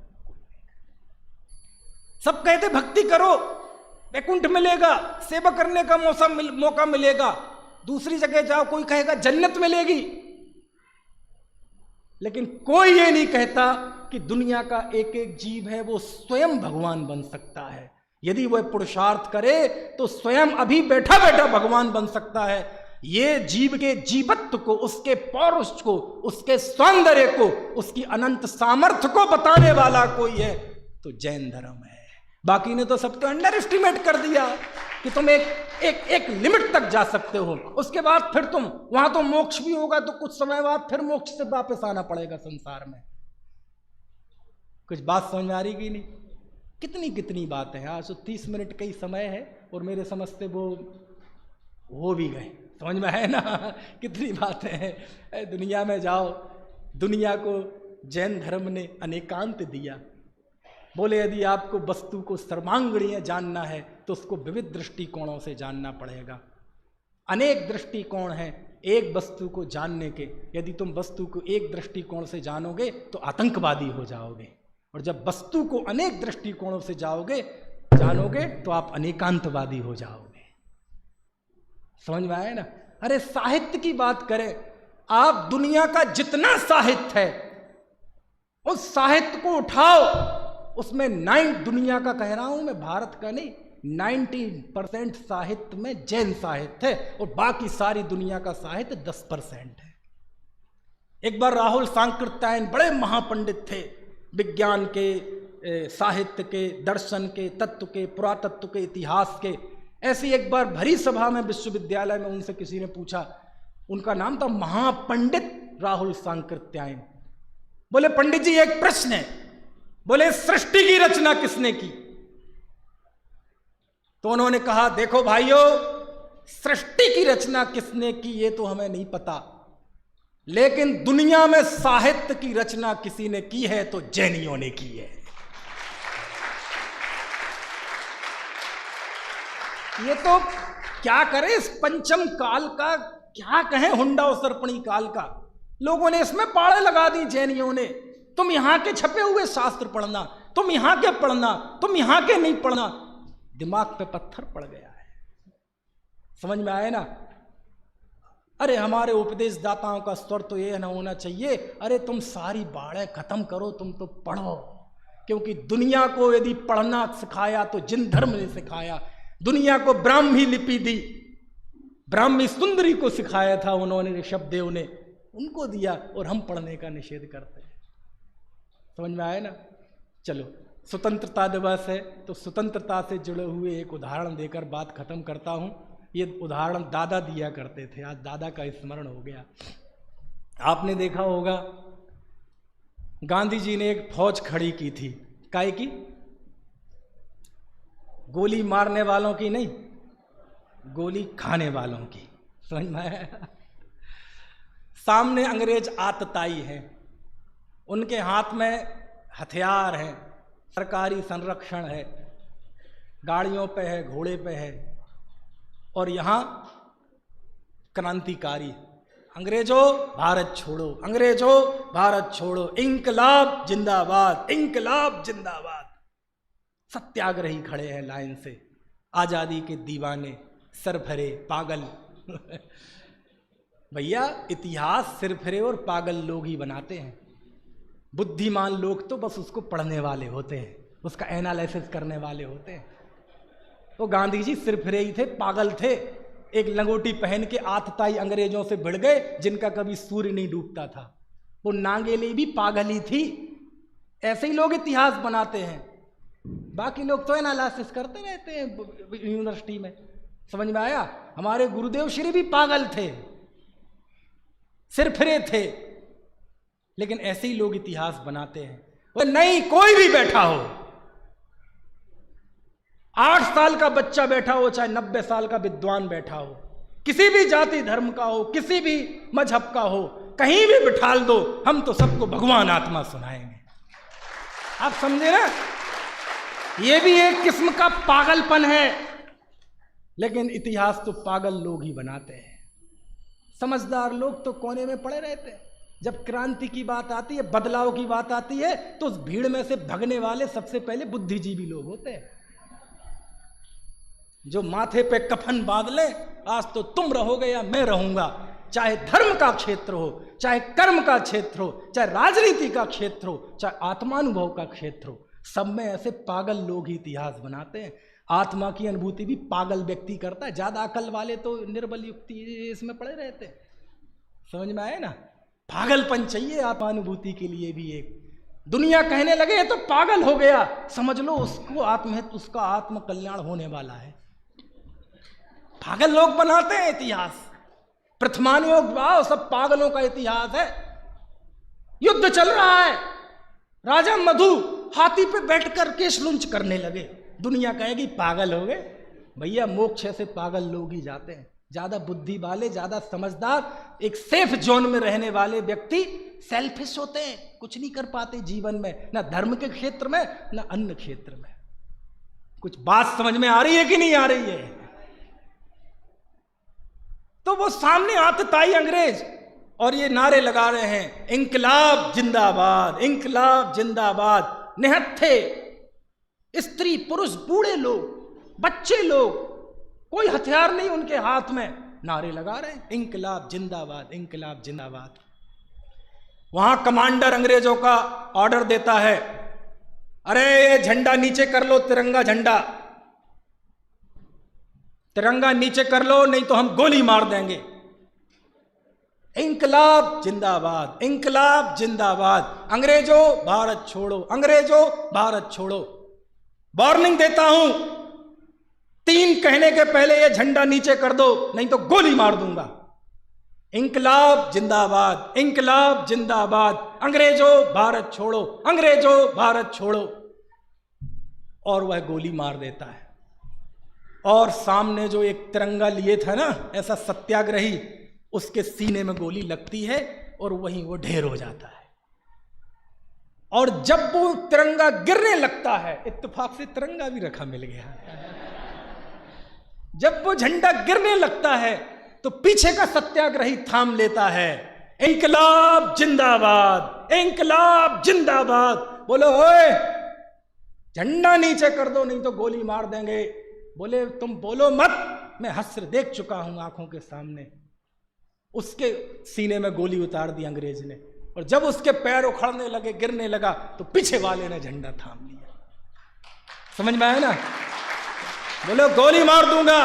सब कहते भक्ति करो, वैकुंठ मिलेगा, सेवा करने का मौका मिलेगा। दूसरी जगह जाओ, कोई कहेगा जन्नत मिलेगी, लेकिन कोई ये नहीं कहता कि दुनिया का एक एक जीव है वो स्वयं भगवान बन सकता है। यदि वह पुरुषार्थ करे तो स्वयं अभी बैठा बैठा भगवान बन सकता है। ये जीव के जीवत्व को, उसके पौरुष को, उसके सौंदर्य को, उसकी अनंत सामर्थ्य को बताने वाला कोई है तो जैन धर्म है। बाकी ने तो सबको अंडर एस्टिमेट कर दिया कि तुम एक लिमिट तक जा सकते हो, उसके बाद फिर तुम वहां तो मोक्ष भी होगा तो कुछ समय बाद फिर मोक्ष से वापस आना पड़ेगा संसार में। कुछ बात समझ में आ रही कि नहीं? कितनी कितनी बातें हैं। आज तो 30 मिनट का ही समय है और मेरे समझ से वो हो भी गए। समझ में है ना? कितनी बातें हैं। दुनिया में जाओ, दुनिया को जैन धर्म ने अनेकांत दिया। बोले यदि आपको वस्तु को सर्वांगीण जानना है तो उसको विविध दृष्टिकोणों से जानना पड़ेगा। अनेक दृष्टिकोण हैं एक वस्तु को जानने के। यदि तुम वस्तु को एक दृष्टिकोण से जानोगे तो आतंकवादी हो जाओगे, और जब वस्तु को अनेक दृष्टिकोणों से जानोगे तो आप अनेकांतवादी हो जाओगे। समझ में आया ना? अरे साहित्य की बात करें, आप दुनिया का जितना साहित्य है उस साहित्य को उठाओ, उसमें दुनिया का कह रहा हूं मैं, भारत का नहीं, 90% साहित्य में जैन साहित्य है और बाकी सारी दुनिया का साहित्य 10% है। एक बार राहुल सांकृत्यायन बड़े महापंडित थे, विज्ञान के, साहित्य के, दर्शन के, तत्व के, पुरातत्व के, इतिहास के। ऐसी एक बार भरी सभा में विश्वविद्यालय में उनसे किसी ने पूछा, उनका नाम था महापंडित राहुल सांकृत्यायन। बोले पंडित जी एक प्रश्न है, बोले सृष्टि की रचना किसने की? तो उन्होंने कहा देखो भाइयों, सृष्टि की रचना किसने की ये तो हमें नहीं पता, लेकिन दुनिया में साहित्य की रचना किसी ने की है तो जैनियों ने की है। ये तो क्या करें, इस पंचम काल का क्या कहें, हुंडा और सर्पणी काल का। लोगों ने इसमें पाड़े लगा दी जैनियों ने। तुम यहां के छपे हुए शास्त्र पढ़ना, तुम यहां के पढ़ना, तुम यहां के नहीं पढ़ना। दिमाग पे पत्थर पड़ गया है। समझ में आए ना? अरे हमारे उपदेश दाताओं का स्वर तो यह ना होना चाहिए, अरे तुम सारी बाड़े खत्म करो, तुम तो पढ़ो। क्योंकि दुनिया को यदि पढ़ना सिखाया तो जिन धर्म ने सिखाया। दुनिया को ब्राह्मी लिपि दी, ब्राह्मी सुंदरी को सिखाया था उन्होंने, ऋषभदेव ने उनको दिया, और हम पढ़ने का निषेध करते हैं। समझ में आए ना? चलो, स्वतंत्रता दिवस है तो स्वतंत्रता से जुड़े हुए एक उदाहरण देकर बात खत्म करता हूं। ये उदाहरण दादा दिया करते थे, आज दादा का स्मरण हो गया। आपने देखा होगा गांधी जी ने एक फौज खड़ी की थी, काहे की? गोली मारने वालों की नहीं, गोली खाने वालों की। समझ में आया? सामने अंग्रेज आतताई हैं, उनके हाथ में हथियार हैं, सरकारी संरक्षण है, गाड़ियों पे है, घोड़े पे है, और यहां क्रांतिकारी। अंग्रेजों भारत छोड़ो, अंग्रेजों भारत छोड़ो, इंकलाब जिंदाबाद, इंकलाब जिंदाबाद। सत्याग्रही खड़े हैं लाइन से, आजादी के दीवाने, सरफरे, पागल। भैया इतिहास सिरफिरे और पागल लोग ही बनाते हैं। बुद्धिमान लोग तो बस उसको पढ़ने वाले होते हैं, उसका एनालिसिस करने वाले होते हैं। तो गांधी जी सिरफिरे ही थे, पागल थे। एक लंगोटी पहन के आतताई अंग्रेजों से भिड़ गए, जिनका कभी सूर्य नहीं डूबता था। वो नांगेली भी पागल ही थी। ऐसे ही लोग इतिहास बनाते हैं, बाकी लोग तो एनालिसिस करते रहते हैं यूनिवर्सिटी में। समझ में आया? हमारे गुरुदेव श्री भी पागल थे, सिरफिरे थे, लेकिन ऐसे ही लोग इतिहास बनाते हैं। वो नहीं, कोई भी बैठा हो, 8 साल का बच्चा बैठा हो, चाहे 90 साल का विद्वान बैठा हो, किसी भी जाति धर्म का हो, किसी भी मजहब का हो, कहीं भी बिठाल दो, हम तो सबको भगवान आत्मा सुनाएंगे। आप समझे ना? ये भी एक किस्म का पागलपन है, लेकिन इतिहास तो पागल लोग ही बनाते हैं। समझदार लोग तो कोने में पड़े रहते हैं। जब क्रांति की बात आती है, बदलाव की बात आती है, तो उस भीड़ में से भगने वाले सबसे पहले बुद्धिजीवी लोग होते हैं, जो माथे पे कफन बांध ले, आज तो तुम रहोगे या मैं रहूंगा। चाहे धर्म का क्षेत्र हो, चाहे कर्म का क्षेत्र हो, चाहे राजनीति का क्षेत्र हो, चाहे आत्मानुभव का क्षेत्र हो, सब में ऐसे पागल लोग ही इतिहास बनाते हैं। आत्मा की अनुभूति भी पागल व्यक्ति करता है, ज्यादा अकल वाले तो निर्बल युक्ति इसमें पड़े रहते हैं। समझ में आए ना? पागलपन चाहिए आत्मानुभूति के लिए भी। एक दुनिया कहने लगे ये तो पागल हो गया, समझ लो उसको आत्महित, उसका आत्म कल्याण होने वाला है। पागल लोग बनाते हैं इतिहास। प्रथमानुयोग भाव सब पागलों का इतिहास है। युद्ध चल रहा है, राजा मधु हाथी पे बैठकर केश लुंच करने लगे, दुनिया कहेगी पागल हो गए। भैया मोक्ष से पागल लोग ही जाते हैं। ज्यादा बुद्धि वाले, ज्यादा समझदार, एक सेफ जोन में रहने वाले व्यक्ति सेल्फिश होते हैं, कुछ नहीं कर पाते जीवन में, ना धर्म के क्षेत्र में, ना अन्य क्षेत्र में। कुछ बात समझ में आ रही है कि नहीं आ रही है? तो वो सामने आतताई अंग्रेज और ये नारे लगा रहे हैं, इंकलाब जिंदाबाद, इंकलाब जिंदाबाद। निहत्थे स्त्री पुरुष, बूढ़े लोग, बच्चे लोग, कोई हथियार नहीं उनके हाथ में, नारे लगा रहे हैं, इंकलाब जिंदाबाद, इंकलाब जिंदाबाद। वहां कमांडर अंग्रेजों का ऑर्डर देता है, अरे ये झंडा नीचे कर लो, तिरंगा झंडा, तिरंगा नीचे कर लो नहीं तो हम गोली मार देंगे। इंकलाब जिंदाबाद, इंकलाब जिंदाबाद, अंग्रेजों भारत छोड़ो, अंग्रेजों भारत छोड़ो। वार्निंग देता हूं, 3 कहने के पहले ये झंडा नीचे कर दो नहीं तो गोली मार दूंगा। इंकलाब जिंदाबाद, इंकलाब जिंदाबाद, अंग्रेजों भारत छोड़ो, अंग्रेजों भारत छोड़ो। और वह गोली मार देता है। और सामने जो एक तिरंगा लिए था ना ऐसा सत्याग्रही, उसके सीने में गोली लगती है और वहीं वो ढेर हो जाता है। और जब वो तिरंगा गिरने लगता है, इत्तेफाक से तिरंगा भी रखा मिल गया, जब वो झंडा गिरने लगता है तो पीछे का सत्याग्रही थाम लेता है, इंकलाब जिंदाबाद, इंकलाब जिंदाबाद। बोलो ओए, झंडा नीचे कर दो नहीं तो गोली मार देंगे। बोले तुम बोलो मत, मैं हस्र देख चुका हूं आंखों के सामने। उसके सीने में गोली उतार दी अंग्रेज ने, और जब उसके पैर उखड़ने लगे, गिरने लगा, तो पीछे वाले ने झंडा थाम लिया। समझ में आया ना? बोले गोली मार दूंगा,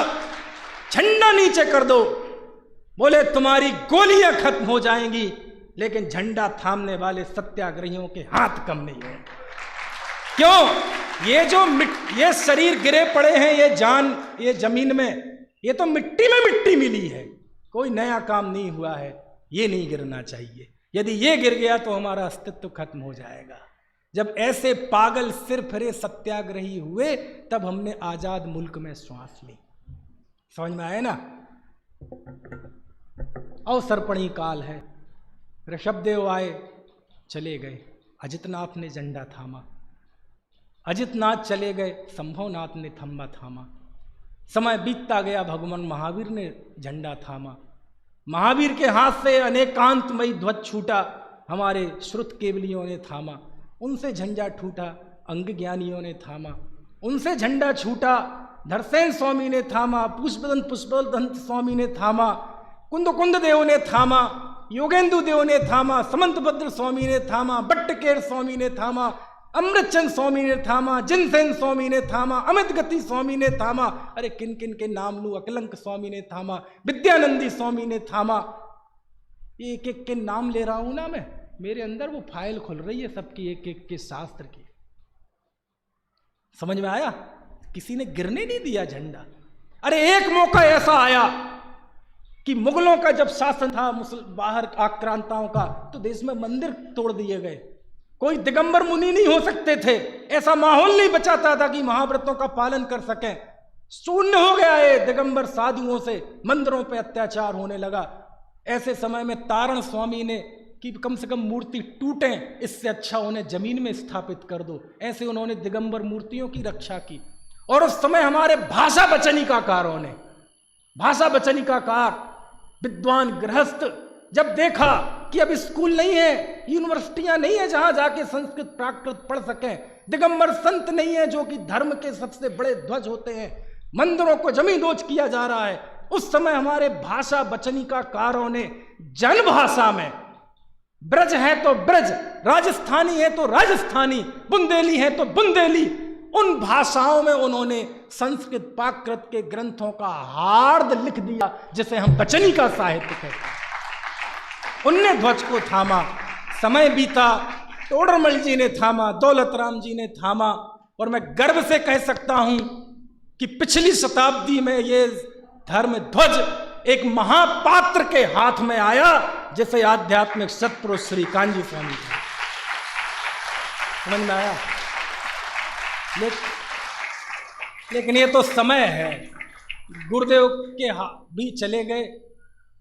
झंडा नीचे कर दो। बोले तुम्हारी गोलियां खत्म हो जाएंगी लेकिन झंडा थामने वाले सत्याग्रहियों के हाथ कम नहीं होंगे। क्यों? ये शरीर गिरे पड़े हैं, ये जान ये जमीन में, ये तो मिट्टी में मिट्टी मिली है, कोई नया काम नहीं हुआ है। ये नहीं गिरना चाहिए। यदि ये गिर गया तो हमारा अस्तित्व खत्म हो जाएगा। जब ऐसे पागल सिर फिरे सत्याग्रही हुए तब हमने आजाद मुल्क में श्वास ली। समझ में आए ना? अवसर्पणी काल है, ऋषभदेव आए चले गए, अजितनाथ ने झंडा थामा, अजितनाथ चले गए, संभवनाथ ने थंबा थामा। समय बीतता गया, भगवान महावीर ने झंडा थामा। महावीर के हाथ से अनेकांतमयी ध्वज छूटा, हमारे श्रुत केवलियों ने थामा। उनसे झंडा छूटा, अंग ज्ञानियों ने थामा। उनसे झंडा छूटा, धरसेन स्वामी ने थामा, पुष्पदंत स्वामी ने थामा, कुंद देव ने थामा, योगेंदु देव ने थामा, समंतभद्र स्वामी ने थामा, बट्टकेर स्वामी ने थामा, अमृतचंद स्वामी ने थामा, जिनसेन स्वामी ने थामा, अमित गति स्वामी ने थामा। अरे किन किन के नाम लूं? अकलंक स्वामी ने थामा, विद्यानंदी स्वामी ने थामा। एक एक के नाम ले रहा हूं ना मैं, मेरे अंदर वो फाइल खुल रही है सबकी, एक एक के शास्त्र की। समझ में आया? किसी ने गिरने नहीं दिया झंडा। अरे एक मौका ऐसा आया कि मुगलों का जब शासन था, बाहर आक्रांताओं का, तो देश में मंदिर तोड़ दिए गए। कोई दिगंबर मुनि नहीं हो सकते थे, ऐसा माहौल नहीं बचाता था कि महाव्रतों का पालन कर सकें। शून्य हो गया है दिगंबर साधुओं से, मंदिरों पे अत्याचार होने लगा। ऐसे समय में तारण स्वामी ने कि कम से कम मूर्ति टूटे, इससे अच्छा उन्हें जमीन में स्थापित कर दो, ऐसे उन्होंने दिगंबर मूर्तियों की रक्षा की। और उस समय हमारे भाषा बचनिकाकारों ने, भाषा बचनिकाकार विद्वान गृहस्थ जब देखा कि अब स्कूल नहीं है, यूनिवर्सिटियां नहीं है जहां जाके संस्कृत प्राकृत पढ़ सकें, दिगंबर संत नहीं है जो कि धर्म के सबसे बड़े ध्वज होते हैं, मंदिरों को जमींदोज किया जा रहा है, उस समय हमारे भाषा बचनिकाकारों ने जन भाषा में, ब्रज है तो ब्रज, राजस्थानी है तो राजस्थानी, बुंदेली है तो बुंदेली, उन भाषाओं में उन्होंने संस्कृत प्राकृत के ग्रंथों का हार्द लिख दिया, जिसे हम बचनिका साहित्य कहते हैं। उनने ध्वज को थामा। समय बीता, तोडरमल जी ने थामा, दौलत राम जी ने थामा। और मैं गर्व से कह सकता हूं कि पिछली शताब्दी में ये धर्म ध्वज एक महापात्र के हाथ में आया, जिसे आध्यात्मिक सत्पुरुष श्री कांजी स्वामी थे। समझ में आया? लेकिन ये तो समय है, गुरुदेव के भी चले गए,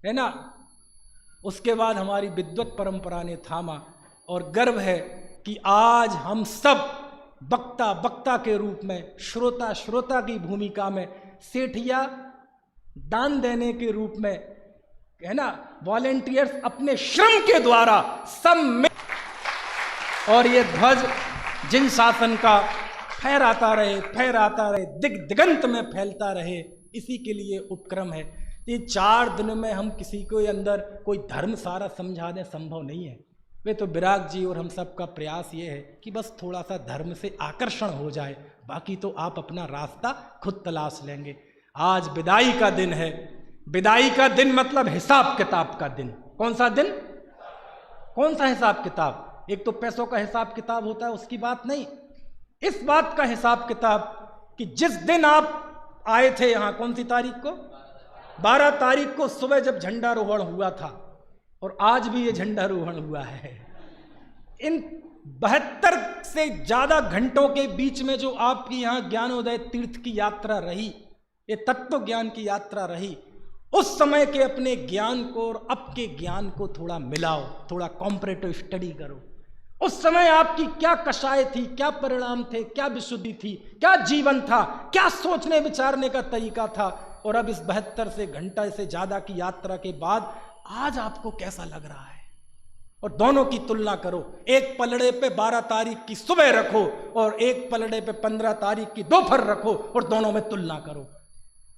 है ना। उसके बाद हमारी विद्वत परंपरा ने थामा। और गर्व है कि आज हम सब वक्ता वक्ता के रूप में, श्रोता श्रोता की भूमिका में, सेठिया दान देने के रूप में, है ना, वॉलेंटियर्स अपने श्रम के द्वारा सब में। और ये ध्वज जिन शासन का फहराता रहे, फहराता रहे, दिगंत में फैलता रहे, इसी के लिए उपक्रम है। ये 4 दिन में हम किसी के अंदर कोई धर्म सारा समझा दें, संभव नहीं है। वे तो विराग जी और हम सब का प्रयास ये है कि बस थोड़ा सा धर्म से आकर्षण हो जाए, बाकी तो आप अपना रास्ता खुद तलाश लेंगे। आज विदाई का दिन है। विदाई का दिन मतलब हिसाब किताब का दिन। कौन सा दिन? कौन सा हिसाब किताब? एक तो पैसों का हिसाब किताब होता है, उसकी बात नहीं। इस बात का हिसाब किताब कि जिस दिन आप आए थे यहां, कौन सी तारीख को? 12 तारीख को सुबह जब झंडारोहण हुआ था, और आज भी ये झंडारोहण हुआ है। इन 72 से ज्यादा घंटों के बीच में जो आपकी यहां ज्ञानोदय तीर्थ की यात्रा रही, ये तत्व ज्ञान की यात्रा रही, उस समय के अपने ज्ञान को और अब के ज्ञान को थोड़ा मिलाओ, थोड़ा कॉम्परेटिव स्टडी करो। उस समय आपकी क्या कषाय थी, क्या परिणाम थे, क्या विशुद्धि थी, क्या जीवन था, क्या सोचने विचारने का तरीका था, और अब इस 72 से घंटा से ज्यादा की यात्रा के बाद आज आपको कैसा लग रहा है? और दोनों की तुलना करो। एक पलड़े पे 12 तारीख की सुबह रखो और एक पलड़े पे 15 तारीख की दोपहर रखो, और दोनों में तुलना करो।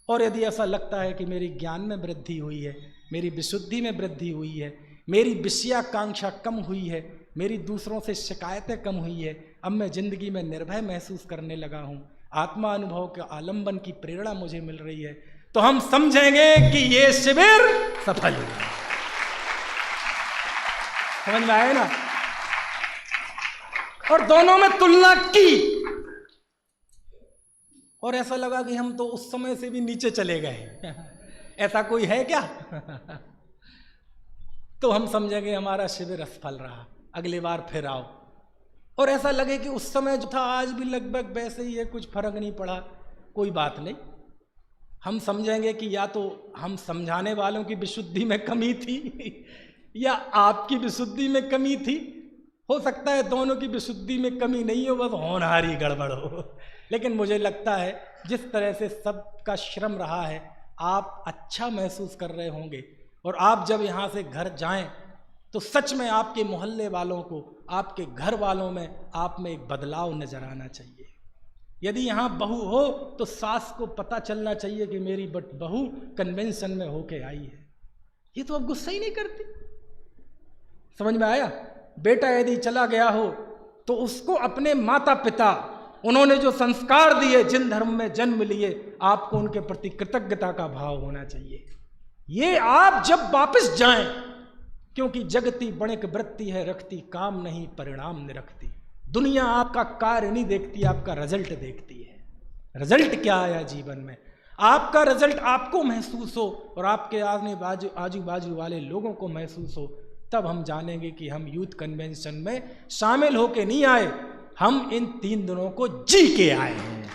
और यदि ऐसा लगता है कि मेरी ज्ञान में वृद्धि हुई है, मेरी विशुद्धि में वृद्धि हुई है, मेरी विषयाकांक्षा कम हुई है, मेरी दूसरों से शिकायतें कम हुई है, अब मैं जिंदगी में निर्भय महसूस करने लगा हूँ, आत्मा अनुभव के आलंबन की प्रेरणा मुझे मिल रही है, तो हम समझेंगे कि ये शिविर सफल हुआ। समझ में आए ना? और दोनों में तुलना की, और ऐसा लगा कि हम तो उस समय से भी नीचे चले गए। ऐसा कोई है क्या? तो हम समझेंगे हमारा शिविर असफल रहा, अगली बार फिर आओ। और ऐसा लगे कि उस समय जो था आज भी लगभग वैसे ही है, कुछ फर्क नहीं पड़ा, कोई बात नहीं। हम समझेंगे कि या तो हम समझाने वालों की विशुद्धि में कमी थी या आपकी विशुद्धि में कमी थी। हो सकता है दोनों की विशुद्धि में कमी नहीं हो, बस होनहारी गड़बड़ हो। लेकिन मुझे लगता है जिस तरह से सबका श्रम रहा है, आप अच्छा महसूस कर रहे होंगे, और आप जब यहाँ से घर जाएं तो सच में आपके मोहल्ले वालों को, आपके घर वालों में, आप में एक बदलाव नजर आना चाहिए। यदि यहाँ बहू हो तो सास को पता चलना चाहिए कि मेरी बहू कन्वेंशन में होके आई है। ये तो अब गुस्सा ही नहीं करती। समझ में आया? बेटा यदि चला गया हो तो उसको अपने माता पिता, उन्होंने जो संस्कार दिए, जिन धर्म में जन्म लिए, आपको उनके प्रति कृतज्ञता का भाव होना चाहिए। ये आप जब वापस जाएं, क्योंकि जगती बणिक वृत्ति है रखती, काम नहीं परिणाम निरखती। दुनिया आपका कार्य नहीं देखती, आपका रिजल्ट देखती है। रिजल्ट क्या आया जीवन में, आपका रिजल्ट आपको महसूस हो और आपके आजू बाजू वाले लोगों को महसूस हो, तब हम जानेंगे कि हम यूथ कन्वेंशन में शामिल होके नहीं आए, हम इन 3 दिनों को जी के आए हैं।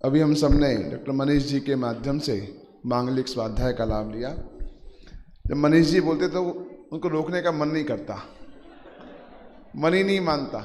अभी हम सब ने डॉक्टर मनीष जी के माध्यम से मांगलिक स्वाध्याय का लाभ लिया। जब मनीष जी बोलते तो उनको रोकने का मन नहीं करता, मन ही नहीं मानता।